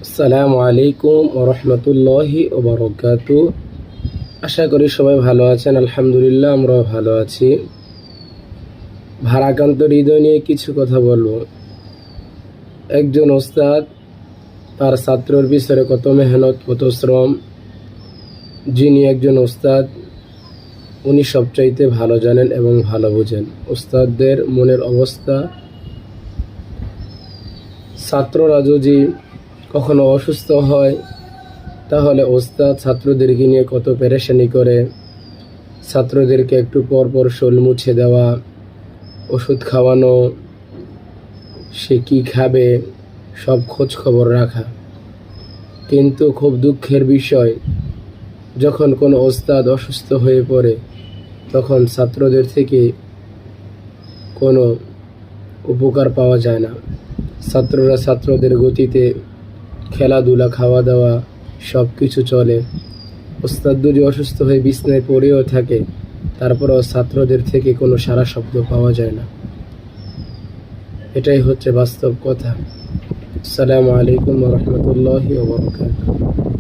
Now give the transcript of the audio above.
আসসালামু আলাইকুম ওয়া রাহমাতুল্লাহি ওয়া বারাকাতুহু। আশা করি সবাই ভালো আছেন। আলহামদুলিল্লাহ আমরাও ভালো আছি। ভারাক্রান্ত হৃদয় নিয়ে কিছু কথা বলবো। একজন ওস্তাদ তার ছাত্রর পিছনে কত মেহনত, কত শ্রম। যিনি একজন ওস্তাদ উনি সবচাইতে ভালো জানেন এবং ভালো বোঝেন ওস্তাদদের মনের অবস্থা। ছাত্ররা যদি কখনো অসুস্থ হয় তাহলে ওস্তাদ ছাত্রদেরকে নিয়ে কত পেরেশানি করে। ছাত্রদেরকে একটু পর পর শোল মুছে দেওয়া, ওষুধ খাওয়ানো, সে কী খাবে সব খোঁজ খবর রাখা। কিন্তু খুব দুঃখের বিষয়, যখন কোনো ওস্তাদ অসুস্থ হয়ে পড়ে তখন ছাত্রদের থেকে কোনো উপকার পাওয়া যায় না। ছাত্ররা ছাত্রদের গতিতে খেলাধুলা, খাওয়া দাওয়া সব কিছু চলে। ওস্তাদ যদি অসুস্থ হয়ে বিছনায় পড়েও থাকে তারপরেও ছাত্রদের থেকে কোনো সাড়া শব্দ পাওয়া যায় না। এটাই হচ্ছে বাস্তব কথা। আসসালামু আলাইকুম ওয়া রাহমাতুল্লাহি ওয়া বারাকাতুহু।